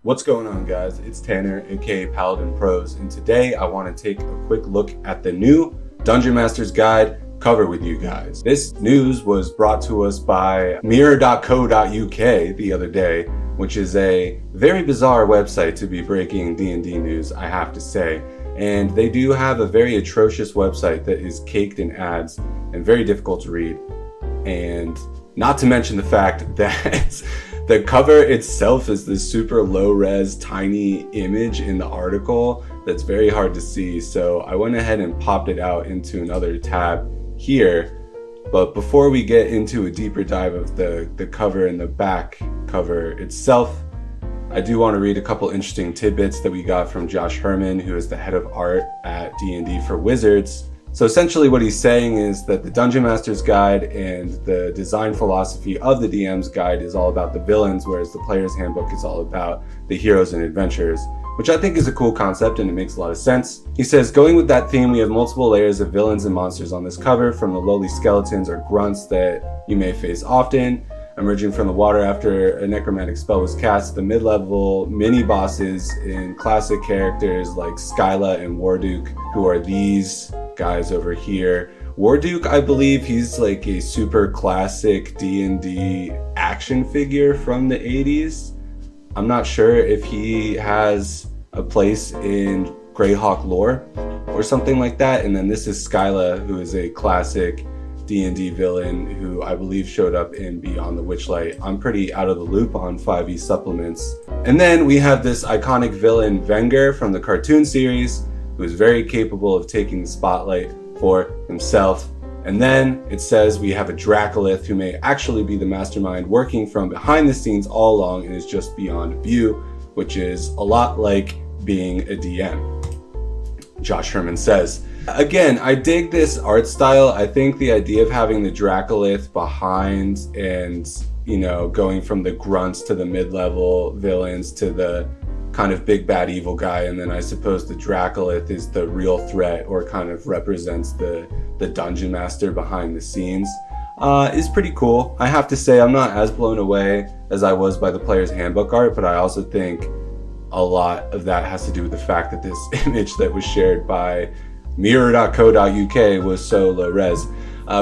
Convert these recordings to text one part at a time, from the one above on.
What's going on, guys? It's Tanner, aka PaladinProse, and today I want to take a quick look at the new Dungeon Master's Guide cover with you guys. This news was brought to us by mirror.co.uk the other day, which is a very bizarre website to be breaking D&D news, I have to say. And they do have a very atrocious website that is caked in ads and very difficult to read. And not to mention the fact that the cover itself is this super low-res, tiny image in the article that's very hard to see. So I went ahead and popped it out into another tab here. But before we get into a deeper dive of the cover and the back cover itself, I do want to read a couple interesting tidbits that we got from Josh Herman, who is the head of art at D&D for Wizards. So essentially what he's saying is that the Dungeon Master's Guide and the design philosophy of the DM's Guide is all about the villains, whereas the Player's Handbook is all about the heroes and adventurers, which I think is a cool concept and it makes a lot of sense. He says, going with that theme, we have multiple layers of villains and monsters on this cover, from the lowly skeletons or grunts that you may face often, emerging from the water after a necromantic spell was cast, the mid-level mini-bosses in classic characters like Skyla and Warduke, who are these guys over here. Warduke, I believe he's like a super classic D&D action figure from the 80s. I'm not sure if he has a place in Greyhawk lore or something like that. And then this is Skyla, who is a classic D&D villain who I believe showed up in Beyond the Witchlight. I'm pretty out of the loop on 5e supplements. And then we have this iconic villain Wenger from the cartoon series, who is very capable of taking the spotlight for himself. And then it says we have a Dracolith who may actually be the mastermind working from behind the scenes all along and is just beyond view, which is a lot like being a DM. Josh Herman says, again, I dig this art style. I think the idea of having the Dracolith behind and, you know, going from the grunts to the mid-level villains to the kind of big bad evil guy, and then I suppose the Dracolith is the real threat or kind of represents the dungeon master behind the scenes, is pretty cool. I have to say I'm not as blown away as I was by the Player's Handbook art, but I also think a lot of that has to do with the fact that this image that was shared by mirror.co.uk was so low res.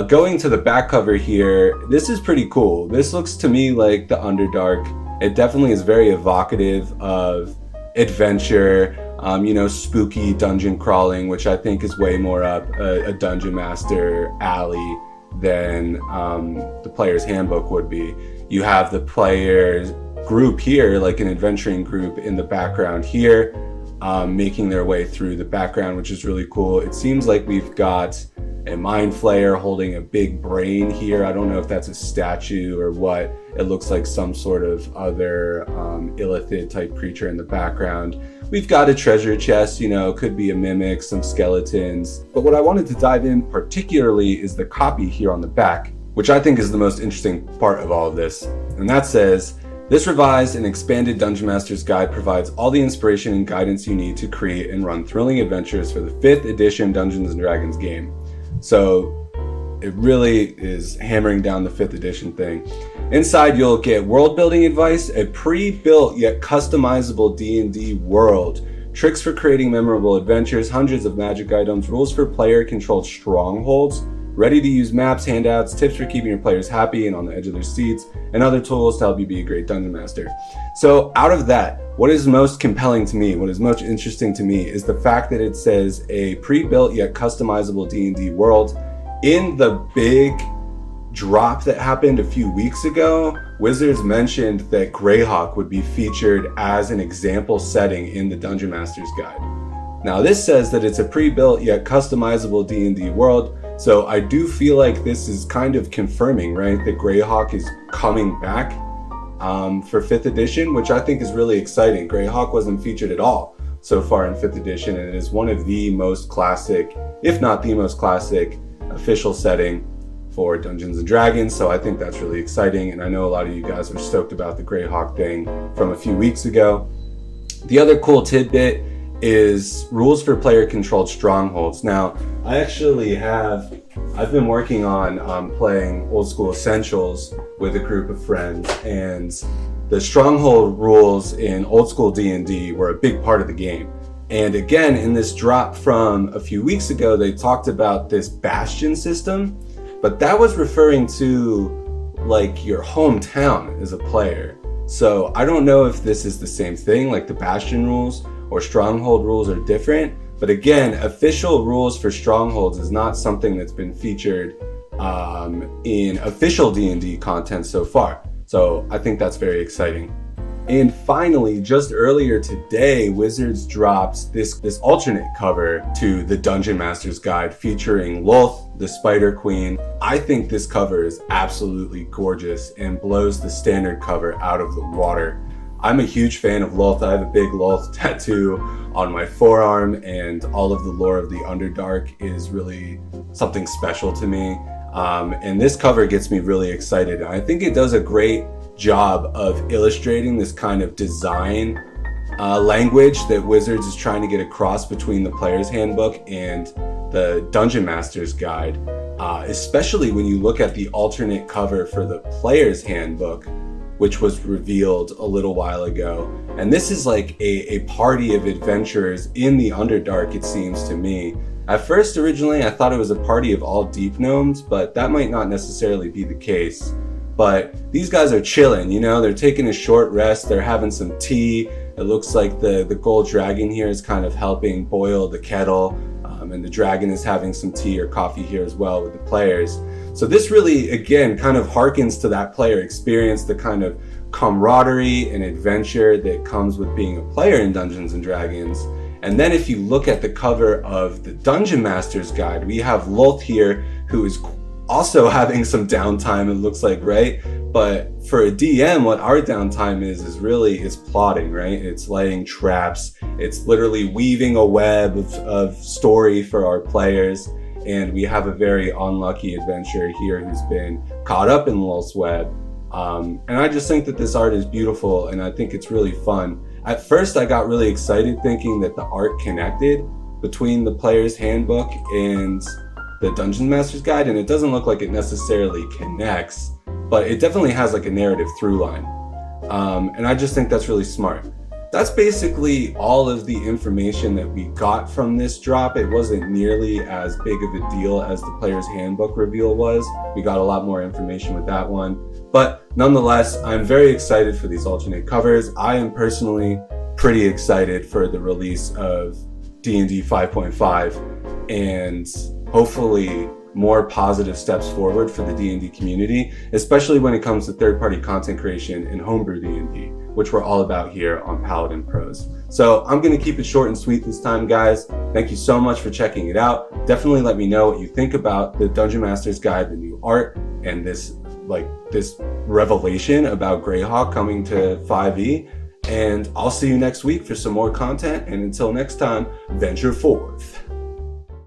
Going to the back cover here, this is pretty cool. This looks to me like the Underdark. It definitely is very evocative of adventure, spooky dungeon crawling, which I think is way more up a Dungeon Master alley than the Player's Handbook would be. You have the players group here, like an adventuring group in the background here, making their way through the background, which is really cool. It seems like we've got a mind flayer holding a big brain here. I don't know if that's a statue or what. It looks like some sort of other illithid type creature in the background. We've got a treasure chest, could be a mimic, some skeletons. But what I wanted to dive in particularly is the copy here on the back, which I think is the most interesting part of all of this. And that says, this revised and expanded Dungeon Master's Guide provides all the inspiration and guidance you need to create and run thrilling adventures for the 5th edition Dungeons & Dragons game. So it really is hammering down the 5th edition thing. Inside you'll get world building advice, a pre-built yet customizable D&D world, tricks for creating memorable adventures, hundreds of magic items, rules for player-controlled strongholds, ready-to-use maps, handouts, tips for keeping your players happy and on the edge of their seats, and other tools to help you be a great dungeon master. So out of that, what is most compelling to me, what is most interesting to me, is the fact that it says a pre-built yet customizable D&D world. In the big drop that happened a few weeks ago, Wizards mentioned that Greyhawk would be featured as an example setting in the Dungeon Master's Guide. Now this says that it's a pre-built yet customizable D&D world, so I do feel like this is kind of confirming, right, that Greyhawk is coming back for 5th edition, which I think is really exciting. Greyhawk wasn't featured at all so far in 5th edition, and it is one of the most classic, if not the most classic, official setting for Dungeons & Dragons, so I think that's really exciting, and I know a lot of you guys are stoked about the Greyhawk thing from a few weeks ago. The other cool tidbit is rules for player-controlled strongholds. Now, I've been working on playing Old School Essentials with a group of friends, and the Stronghold rules in old school D&D were a big part of the game. And again, in this drop from a few weeks ago, they talked about this bastion system, but that was referring to like your hometown as a player. So I don't know if this is the same thing, like the bastion rules or Stronghold rules are different. But again, official rules for Strongholds is not something that's been featured in official D&D content so far. So I think that's very exciting. And finally, just earlier today, Wizards dropped this alternate cover to the Dungeon Master's Guide featuring Lolth, the Spider Queen. I think this cover is absolutely gorgeous and blows the standard cover out of the water. I'm a huge fan of Lolth. I have a big Lolth tattoo on my forearm, and all of the lore of the Underdark is really something special to me. And this cover gets me really excited. I think it does a great job of illustrating this kind of design language that Wizards is trying to get across between the Player's Handbook and the Dungeon Master's Guide, especially when you look at the alternate cover for the Player's Handbook, which was revealed a little while ago. And this is like a party of adventurers in the Underdark, it seems to me. At first, originally, I thought it was a party of all deep gnomes, but that might not necessarily be the case. But these guys are chilling, you know, they're taking a short rest, they're having some tea. It looks like the gold dragon here is kind of helping boil the kettle, and the dragon is having some tea or coffee here as well with the players. So this really, again, kind of harkens to that player experience, the kind of camaraderie and adventure that comes with being a player in Dungeons and Dragons. And then if you look at the cover of the Dungeon Master's Guide, we have Lolth here, who is also having some downtime, it looks like, right? But for a DM, what our downtime is really plotting, right? It's laying traps. It's literally weaving a web of story for our players. And we have a very unlucky adventurer here who's been caught up in Lolth's web. And I just think that this art is beautiful, and I think it's really fun. At first, I got really excited thinking that the art connected between the Player's Handbook and the Dungeon Master's Guide, and it doesn't look like it necessarily connects, but it definitely has like a narrative through line. And I just think that's really smart. That's basically all of the information that we got from this drop. It wasn't nearly as big of a deal as the Player's Handbook reveal was. We got a lot more information with that one. But nonetheless, I'm very excited for these alternate covers. I am personally pretty excited for the release of D&D 5.5 and hopefully more positive steps forward for the D&D community, especially when it comes to third-party content creation and homebrew D&D, which we're all about here on PaladinProse. So I'm going to keep it short and sweet this time, guys. Thank you so much for checking it out. Definitely let me know what you think about the Dungeon Master's Guide, the new art, and this revelation about Greyhawk coming to 5e. And I'll see you next week for some more content. And until next time, venture forth.